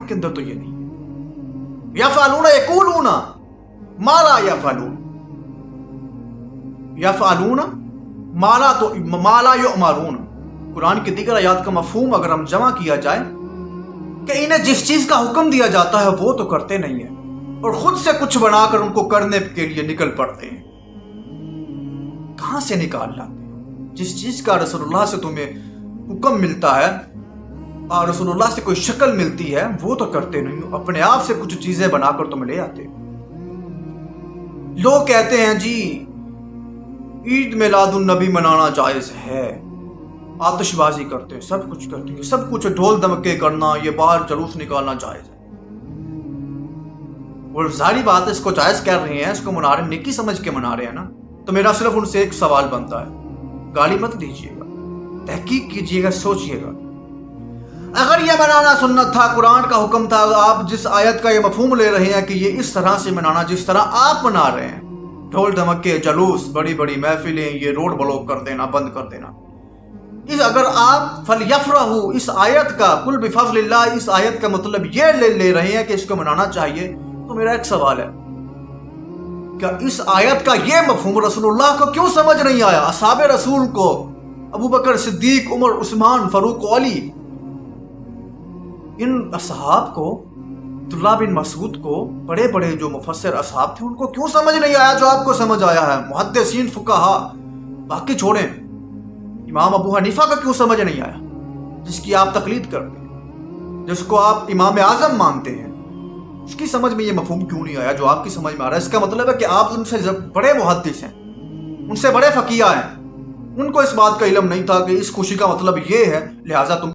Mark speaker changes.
Speaker 1: کے اندر تو یہ نہیں ہے. یفعلون یقولون ما لا یفعلون، یفعلون ما لا یؤمرون. قرآن کی دیگر آیات کا مفہوم اگر ہم جمع کیا جائے کہ انہیں جس چیز کا حکم دیا جاتا ہے وہ تو کرتے نہیں ہیں، اور خود سے کچھ بنا کر ان کو کرنے کے لیے نکل پڑتے ہیں. کہاں سے نکال لاتے ہیں؟ جس چیز کا رسول اللہ سے تمہیں حکم ملتا ہے اور رسول اللہ سے کوئی شکل ملتی ہے وہ تو کرتے نہیں ہو، اپنے آپ سے کچھ چیزیں بنا کر تم لے آتے. لوگ کہتے ہیں جی عید میلاد النبی منانا جائز ہے، آتش بازی کرتے ہیں، سب کچھ کرتے ہیں، سب کچھ ڈھول دھمکے کرنا، یہ باہر جلوس نکالنا جائز ہے. اور ظاہری بات ہے اس کو جائز کر رہے ہیں، اس کو منا رہے ہیں، نیکی سمجھ کے منا رہے ہیں نا. تو میرا صرف ان سے ایک سوال بنتا ہے، گالی مت دیجیے گا، تحقیق کیجیے گا، سوچیے گا. اگر یہ منانا سنت تھا، قرآن کا حکم تھا، آپ جس آیت کا یہ مفہوم لے رہے ہیں کہ یہ اس طرح سے منانا جس طرح آپ منا رہے ہیں، ڈھول دھمکے، جلوس، بڑی بڑی محفلیں، یہ روڈ بلاک کر دینا، بند کر دینا، اگر آپ فَلْيَفْرَحُوا اس آیت کا قُلْ بِفَضْلِ اللَّهِ اس آیت کا مطلب یہ لے رہے ہیں کہ اس کو منانا چاہیے، تو میرا ایک سوال ہے، کیا اس آیت کا یہ مفہوم رسول اللہ کو کیوں سمجھ نہیں آیا؟ اصحاب رسول کو، ابو بکر صدیق، عمر، عثمان، فاروق، علی، ان اصحاب کو، عبداللہ بن مسعود کو، بڑے بڑے جو مفسر اصحاب تھے ان کو کیوں سمجھ نہیں آیا جو آپ کو سمجھ آیا ہے؟ محدثین، فقہا باقی چھوڑیں، امام ابو حنیفہ کا کیوں سمجھ نہیں آیا جس کی آپ تقلید کرتے ہیں، جس کو آپ امام اعظم مانتے ہیں؟ اس کی سمجھ میں یہ مفہوم کیوں نہیں آیا جو آپ کی سمجھ میں آ رہا ہے؟ اس کا مطلب ہے کہ آپ ان سے بڑے محدث ہیں، ان سے بڑے فقیہ ہیں، ان کو اس بات کا علم نہیں تھا کہ اس خوشی کا مطلب یہ ہے، لہٰذا تم